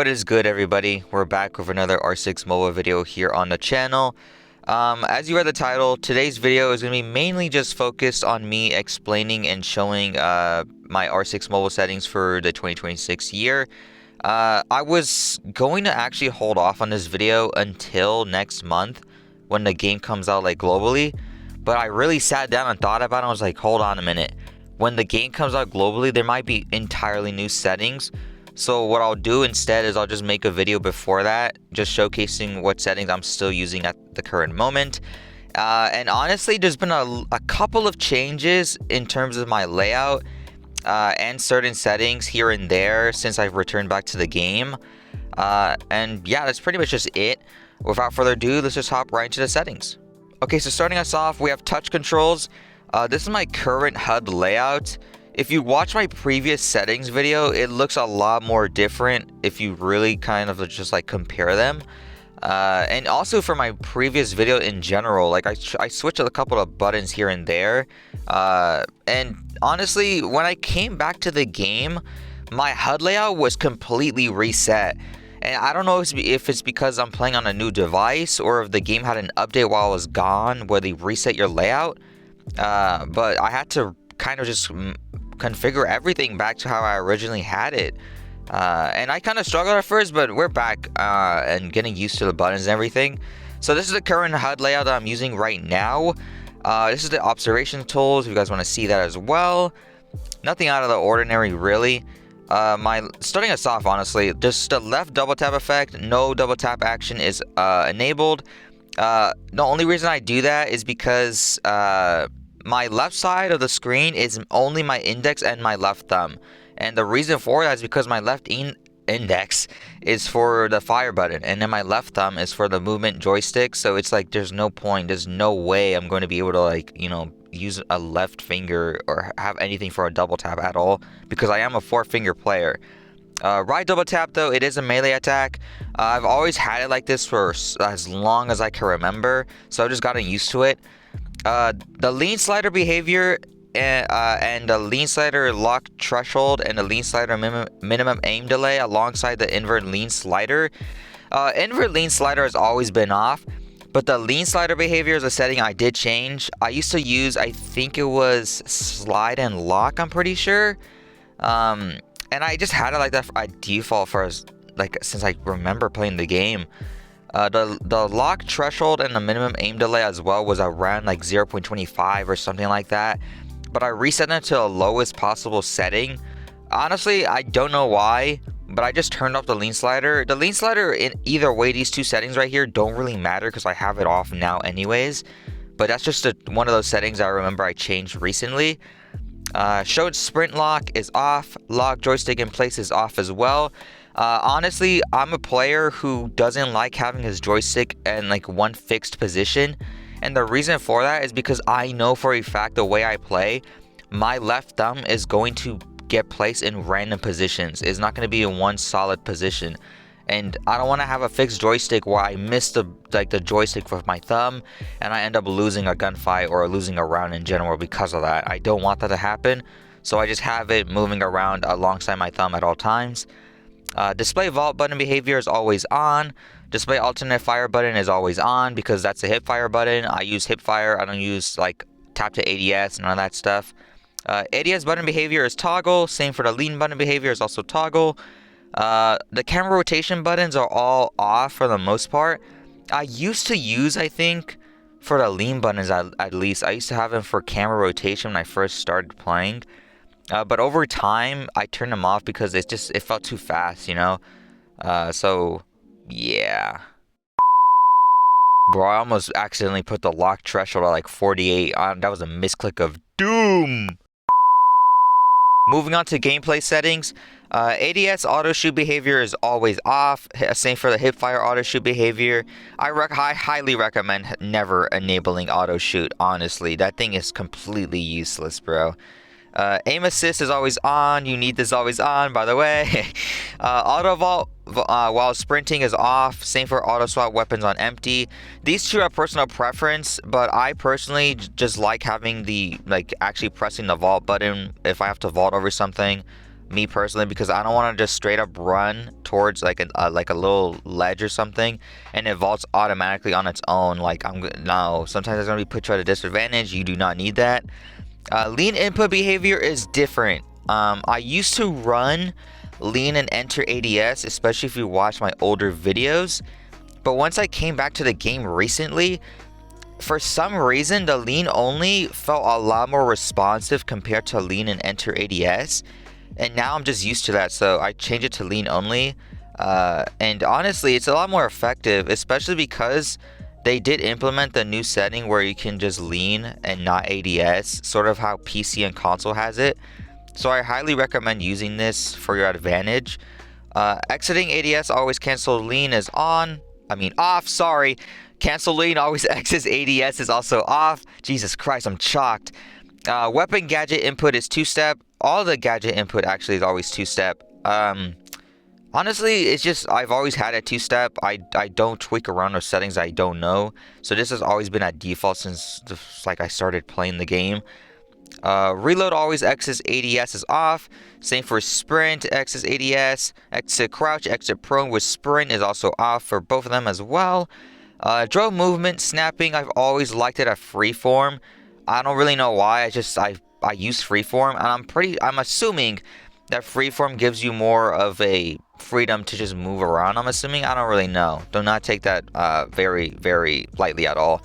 What is good, everybody? We're back with another R6 mobile video here on the channel. As you read the title, today's video is going to be mainly just focused on me explaining and showing my R6 mobile settings for the 2026 year. I was going to actually hold off on this video until next month when the game comes out like globally, but I really sat down and thought about it. I was like, hold on a minute. When the game comes out globally, there might be entirely new settings. So what I'll do instead is I'll just make a video before that, just showcasing what settings I'm still using at the current moment. And honestly, there's been a couple of changes in terms of my layout and certain settings here and there since I've returned back to the game. And yeah, that's pretty much just it. Without further ado, let's just hop right into the settings. Okay, so starting us off, we have touch controls. This is my current HUD layout. If you watch my previous settings video, it looks a lot more different if you really kind of just like compare them. And also for my previous video in general, like I switched a couple of buttons here and there. And honestly, when I came back to the game, my HUD layout was completely reset. And I don't know if it's because I'm playing on a new device or if the game had an update while I was gone where they reset your layout. But I had to kind of just configure everything back to how I originally had it. And I kind of struggled at first, but we're back and getting used to the buttons and everything. So this is the current HUD layout that I'm using right now. This is the observation tools, if you guys want to see that as well. Nothing out of the ordinary, really. Starting us off, honestly, just the left double tap effect, no double tap action is enabled. The only reason I do that is because my left side of the screen is only my index and my left thumb. And the reason for that is because my left index is for the fire button, and then my left thumb is for the movement joystick. So it's like there's no point, there's no way I'm going to be able to, like, you know, use a left finger or have anything for a double tap at all because I am a 4-finger player. Right double tap, though, it is a melee attack. I've always had it like this for as long as I can remember, so I've just gotten used to it. The lean slider behavior and the lean slider lock threshold and the lean slider minimum aim delay alongside the invert lean slider. Invert lean slider has always been off, but the lean slider behavior is a setting I did change. I used to use, I think it was slide and lock, I'm pretty sure. And I just had it like that by default since I remember playing the game. The lock threshold and the minimum aim delay as well was around like 0.25 or something like that, but I reset it to the lowest possible setting. Honestly, I don't know why, but I just turned off the lean slider. The lean slider, in either way, these two settings right here don't really matter because I have it off now anyways, but that's just one of those settings I remember I changed recently. Showed sprint lock is off, lock joystick in place is off as well. Honestly, I'm a player who doesn't like having his joystick in like one fixed position, and the reason for that is because I know for a fact the way I play, my left thumb is going to get placed in random positions. It's not going to be in one solid position, and I don't want to have a fixed joystick where I miss the joystick with my thumb and I end up losing a gunfight or losing a round in general because of that. I don't want that to happen, so I just have it moving around alongside my thumb at all times. Display vault button behavior is always on. Display alternate fire button is always on because that's a hip fire button. I use hip fire. I don't use like tap to ADS and all that stuff. ADS button behavior is toggle. Same for the lean button behavior is also toggle. The camera rotation buttons are all off for the most part. I used to use, I think, for the lean buttons at least, I used to have them for camera rotation when I first started playing. But over time, I turned them off because it felt too fast, you know? So, yeah. Bro, I almost accidentally put the lock threshold at like 48. That was a misclick of doom. Moving on to gameplay settings. ADS auto shoot behavior is always off. Same for the hip fire auto shoot behavior. I highly recommend never enabling auto shoot, honestly. That thing is completely useless, bro. Aim assist is always on. You need this always on, by the way. Auto vault while sprinting is off. Same for auto swap weapons on empty. These two are personal preference, but I personally just like having actually pressing the vault button if I have to vault over something. me personally, because I don't want to just straight up run towards like a little ledge or something and it vaults automatically on its own. Like no, sometimes it's gonna put you at a disadvantage. You do not need that. Lean input behavior is different. I used to run lean and enter ADS, especially if you watch my older videos, but once I came back to the game recently, for some reason the lean only felt a lot more responsive compared to lean and enter ADS, and now I'm just used to that, so I changed it to lean only. And honestly, it's a lot more effective, especially because they did implement the new setting where you can just lean and not ADS, sort of how PC and console has it. So I highly recommend using this for your advantage. Exiting ADS always cancel lean is off, sorry. Cancel lean always exits ADS is also off. Jesus Christ, I'm chocked. Weapon gadget input is 2-step. All the gadget input actually is always 2-step. Honestly, it's just I've always had a 2-step. I don't tweak around those settings I don't know. So this has always been at default since I started playing the game. Reload always exits ADS is off. Same for sprint, exits ADS. Exit crouch, exit prone with sprint is also off for both of them as well. Drone movement snapping, I've always liked it at freeform. I don't really know why. I use freeform, and I'm assuming that freeform gives you more of a freedom to just move around. I'm assuming. I don't really know. Do not take that very, very lightly at all.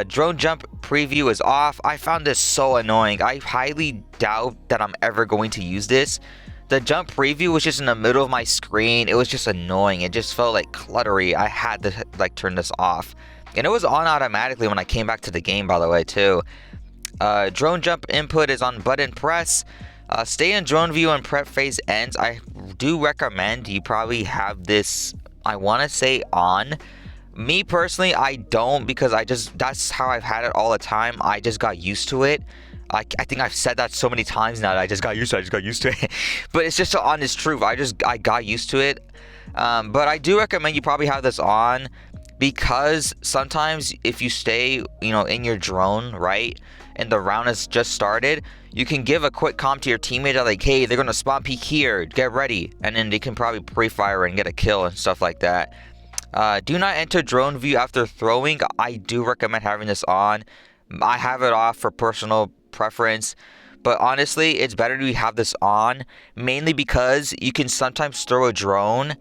Drone jump preview is off. I found this so annoying. I highly doubt that I'm ever going to use this. The jump preview was just in the middle of my screen. It was just annoying. It just felt like cluttery. I had to turn this off. And it was on automatically when I came back to the game, by the way, too. Drone jump input is on button press. Stay in drone view and prep phase ends. I do recommend you probably have this, I want to say, on. Me personally, I don't, because that's how I've had it all the time. I just got used to it. I think I've said that so many times now that I just got used to it. But it's just the honest truth. I got used to it. But I do recommend you probably have this on, because sometimes if you stay, in your drone, right, and the round has just started, you can give a quick comm to your teammate like, hey, they're gonna spawn peek here, get ready, and then they can probably pre-fire and get a kill and stuff like that. Do not enter drone view after throwing. I do recommend having this on. I have it off for personal preference, but honestly, it's better to have this on, mainly because you can sometimes throw a drone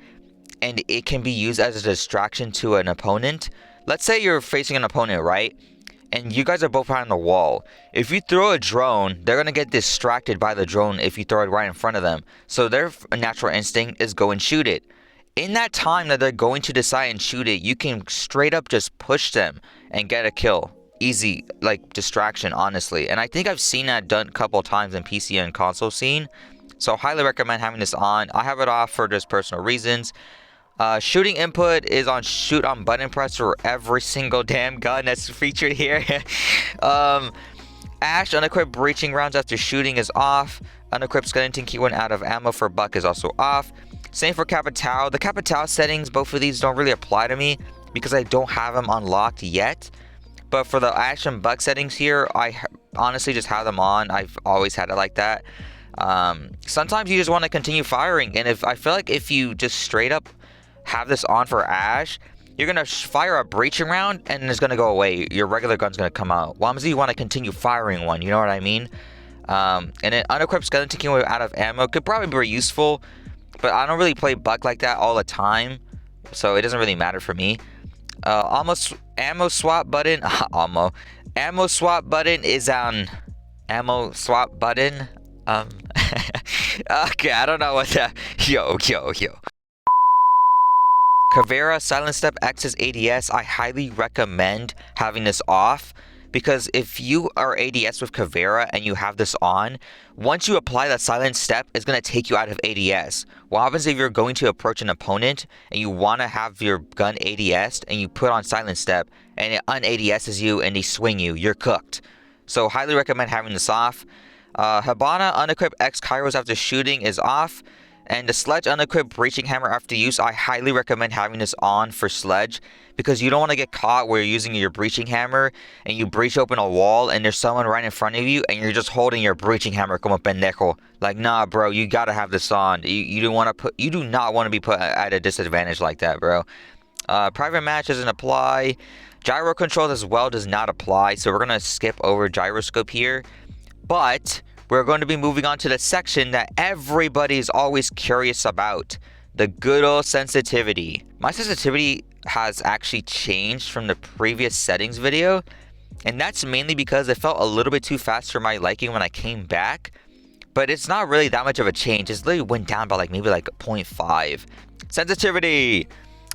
and it can be used as a distraction to an opponent. Let's say you're facing an opponent, right? And you guys are both behind the wall. If you throw a drone, they're going to get distracted by the drone if you throw it right in front of them. So their natural instinct is go and shoot it. In that time that they're going to decide and shoot it, you can straight up just push them and get a kill. Easy, like, distraction, honestly. And I think I've seen that done a couple of times in PC and console scene. So highly recommend having this on. I have it off for just personal reasons. Shooting input is on shoot on button press for every single damn gun that's featured here. Ash unequipped breaching rounds after shooting is off. Unequipped skeleton key when out of ammo for buck is also off. Same for Capitao. The Capitao settings, both of these don't really apply to me because I don't have them unlocked yet. But for the Ash and Buck settings here, I honestly just have them on. I've always had it like that. Sometimes you just want to continue firing, and I feel like if you just straight up have this on for Ash, you're gonna fire a breaching round and it's gonna go away. Your regular gun's gonna come out. Wamsy, you want to continue firing one. You know what I mean? And then unequipped skeleton key out of ammo could probably be useful, but I don't really play Buck like that all the time, so it doesn't really matter for me. Ammo swap button. Ammo swap button is on. Ammo swap button. Okay, I don't know what that. Yo. Caveira Silent Step X's ADS. I highly recommend having this off, because if you are ADS with Caveira and you have this on, once you apply that silent step, it's going to take you out of ADS. What happens if you're going to approach an opponent and you want to have your gun ADS'd and you put on silent step and it un-ADS's you and they swing you, you're cooked. So highly recommend having this off. Hibana unequipped X Kairos after shooting is off. And the Sledge unequipped breaching hammer after use, I highly recommend having this on for Sledge, because you don't want to get caught where you're using your breaching hammer and you breach open a wall and there's someone right in front of you and you're just holding your breaching hammer como pendejo. Like, nah, bro, you gotta have this on. You do not want to be put at a disadvantage like that, bro. Private match doesn't apply. Gyro controls as well does not apply, so we're gonna skip over gyroscope here. But we're going to be moving on to the section that everybody's always curious about, the good old sensitivity. My sensitivity has actually changed from the previous settings video, and that's mainly because it felt a little bit too fast for my liking when I came back. But it's not really that much of a change. It literally went down by maybe 0.5. Sensitivity.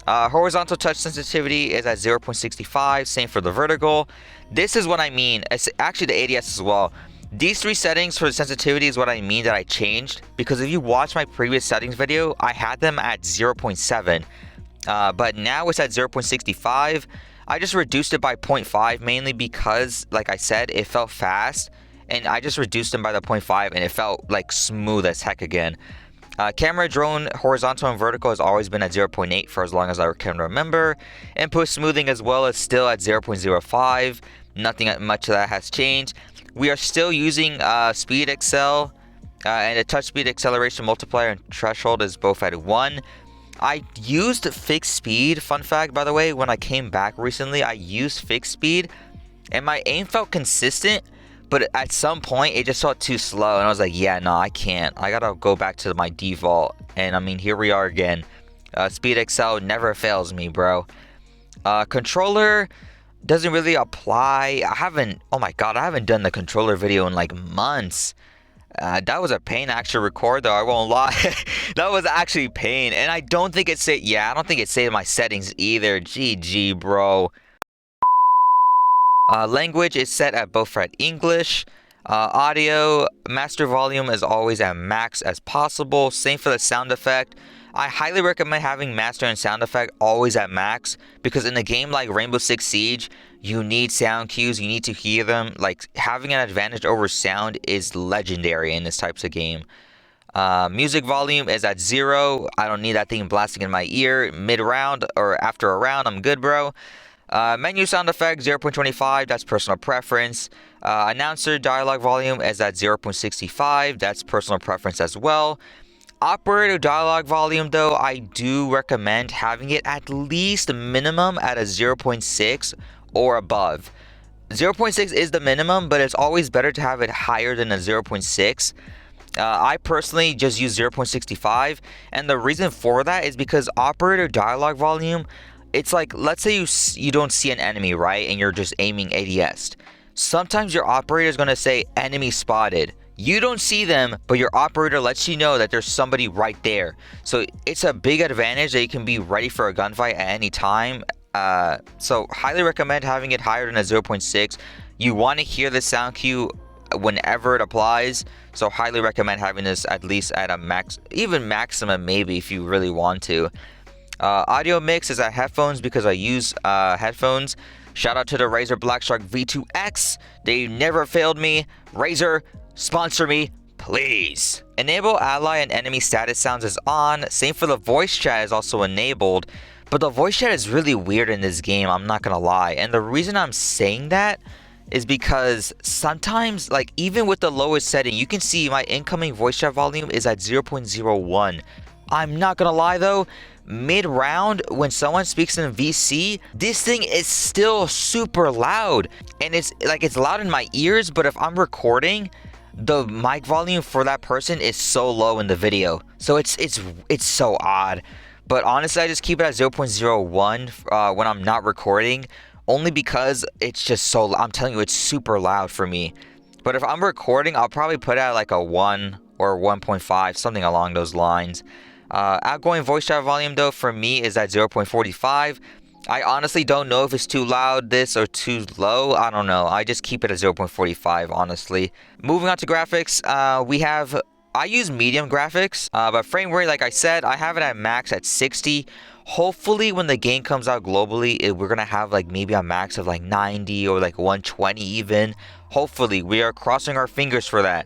Horizontal touch sensitivity is at 0.65. Same for the vertical. This is what I mean. It's actually the ADS as well. These three settings for the sensitivity is what I mean that I changed, because if you watch my previous settings video, I had them at 0.7. But now it's at 0.65. I just reduced it by 0.5 mainly because, like I said, it felt fast, and I just reduced them by the 0.5 and it felt smooth as heck again. Camera drone horizontal and vertical has always been at 0.8 for as long as I can remember. Input smoothing as well is still at 0.05. Nothing much of that has changed. We are still using speed accel, and the touch speed acceleration multiplier and threshold is both at 1. I used fixed speed, fun fact by the way, when I came back recently, I used fixed speed and my aim felt consistent, but at some point it just felt too slow and I was like, yeah, no, I can't. I gotta go back to my default, and I mean, here we are again. Speed accel never fails me, bro. Controller doesn't really apply. Oh my god, I haven't done the controller video in months. That was a pain to actually record though, I won't lie. That was actually pain, and I don't think it saved my settings either. GG, bro. Language is set at both at English. Audio, master volume is always at max as possible. Same for the sound effect. I highly recommend having master and sound effect always at max, because in a game like Rainbow Six Siege, you need sound cues, you need to hear them. Having an advantage over sound is legendary in this types of game. Music volume is at 0. I don't need that thing blasting in my ear mid-round or after a round. I'm good, bro. Menu sound effect 0.25, that's personal preference. Announcer dialogue volume is at 0.65, that's personal preference as well. Operator dialogue volume though, I do recommend having it at least minimum at a 0.6 or above. 0.6 is the minimum, but it's always better to have it higher than a 0.6. I personally just use 0.65, and the reason for that is because operator dialogue volume, it's let's say you don't see an enemy, right, and you're just aiming ADS. Sometimes your operator is going to say enemy spotted. You don't see them, but your operator lets you know that there's somebody right there. So it's a big advantage that you can be ready for a gunfight at any time. So highly recommend having it higher than a 0.6. You want to hear the sound cue whenever it applies, so highly recommend having this at least at a max, even maximum maybe if you really want to. Audio mix is at headphones because I use headphones. Shout out to the Razer Blackshark V2X. They never failed me. Razer, sponsor me, please. Enable ally and enemy status sounds is on. Same for the voice chat is also enabled. But the voice chat is really weird in this game, I'm not gonna lie. And the reason I'm saying that is because sometimes, even with the lowest setting, you can see my incoming voice chat volume is at 0.01. I'm not gonna lie though, mid-round when someone speaks in VC, this thing is still super loud. And it's loud in my ears, but if I'm recording, the mic volume for that person is so low in the video. So it's so odd. But honestly, I just keep it at 0.01 when I'm not recording, only because it's just so, I'm telling you, it's super loud for me. But if I'm recording, I'll probably put it at a 1 or 1.5, something along those lines. Outgoing voice chat volume though for me is at 0.45. I honestly don't know if it's too loud this or too low. I don't know. I just keep it at 0.45 honestly. Moving on to graphics, I use medium graphics, but frame rate, like I said, I have it at max at 60. Hopefully when the game comes out globally, we're gonna have maybe a max of 90 or 120 even. Hopefully, we are crossing our fingers for that.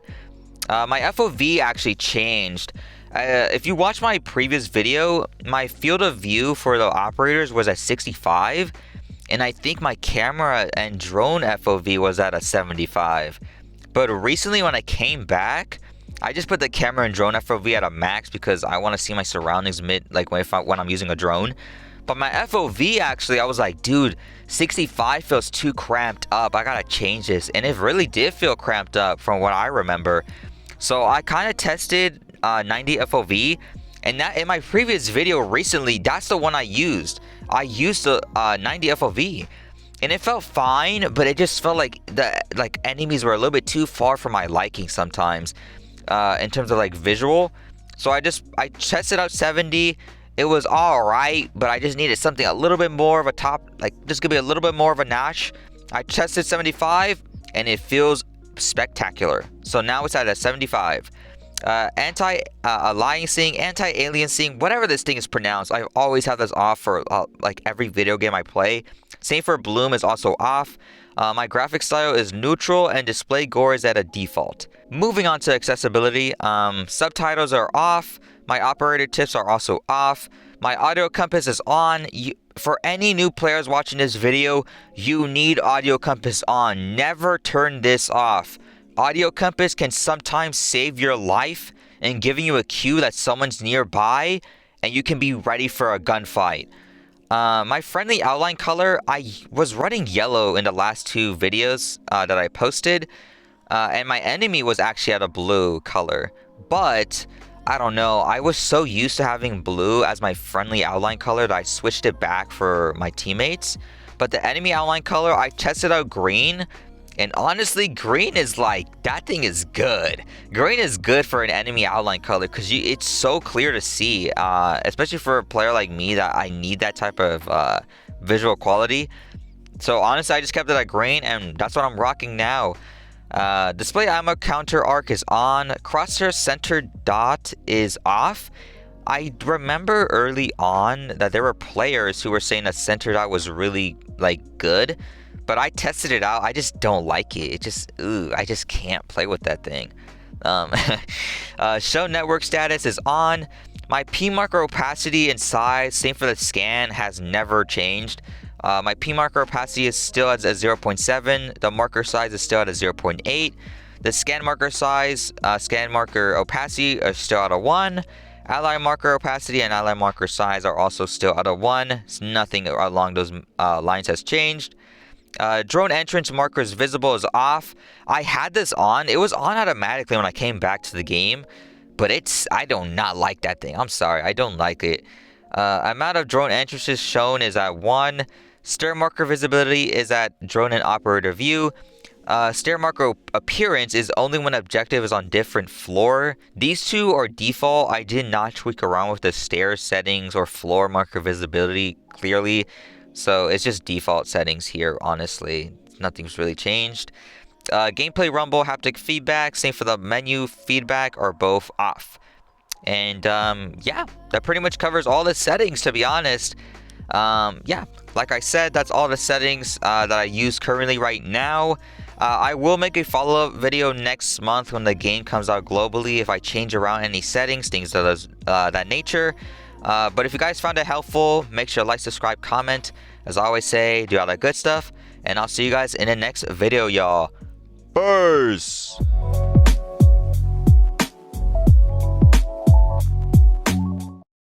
My FOV actually changed. If you watch my previous video, my field of view for the operators was at 65, and I think my camera and drone FOV was at a 75. But recently when I came back, I just put the camera and drone FOV at a max because I want to see my surroundings when I'm using a drone. But my FOV, actually, I was like, dude, 65 feels too cramped up. I gotta change this. And it really did feel cramped up from what I remember. So I kind of tested 90 FOV. And that in my previous video recently, that's the one I used. I used the 90 FOV. And it felt fine, but it just felt like the enemies were a little bit too far for my liking sometimes in terms of like visual. So I tested out 70. It was all right, but I just needed something a little bit more of a top, like just give me a little bit more of a notch. I tested 75 and it feels spectacular. So now it's at a 75. Anti-aliasing, anti-aliasing, whatever this thing is pronounced, I always have this off for like every video game I play. Same for bloom is also off. My graphic style is neutral and display gore is at a default. Moving on to accessibility, subtitles are off. My operator tips are also off. My audio compass is on. For any new players watching this video, you need audio compass on. Never turn this off. Audio compass can sometimes save your life in giving you a cue that someone's nearby and you can be ready for a gunfight. My friendly outline color, I was running yellow in the last two videos that I posted. And my enemy was actually at a blue color. But I don't know, I was so used to having blue as my friendly outline color that I switched it back for my teammates. But the enemy outline color, I tested out green. And honestly, green is like, that thing is good. Green is good for an enemy outline color because it's so clear to see. Especially for a player like me that I need that type of visual quality. So honestly, I just kept it at green and that's what I'm rocking now. Display ammo counter arc is on. Crosshair center dot is off. I remember early on that there were players who were saying that center dot was really like good, but I tested it out. I just don't like it. It just, I just can't play with that thing. Show network status is on. My P marker opacity and size, same for the scan, has never changed. My P marker opacity is still at 0.7. The marker size is still at a 0.8. The scan marker size, scan marker opacity are still at a 1. Ally marker opacity and ally marker size are also still at a 1. Nothing along those lines has changed. Drone entrance markers visible is off. I had this on. It was on automatically when I came back to the game, but I do not like that thing. I'm sorry, I don't like it. Amount of drone entrances shown is at 1. Stair marker visibility is at drone and operator view. Stair marker appearance is only when objective is on different floor. These two are default. I did not tweak around with the stair settings or floor marker visibility clearly. So it's just default settings here, honestly. Nothing's really changed. Gameplay rumble, haptic feedback, same for the menu feedback, are both off. And yeah, that pretty much covers all the settings, to be honest. Yeah, like I said, that's all the settings that I use currently right now. I will make a follow-up video next month when the game comes out globally if I change around any settings, things of that nature. But if you guys found it helpful, make sure to like, subscribe, comment. As I always say, do all that good stuff. And I'll see you guys in the next video, y'all. Peace!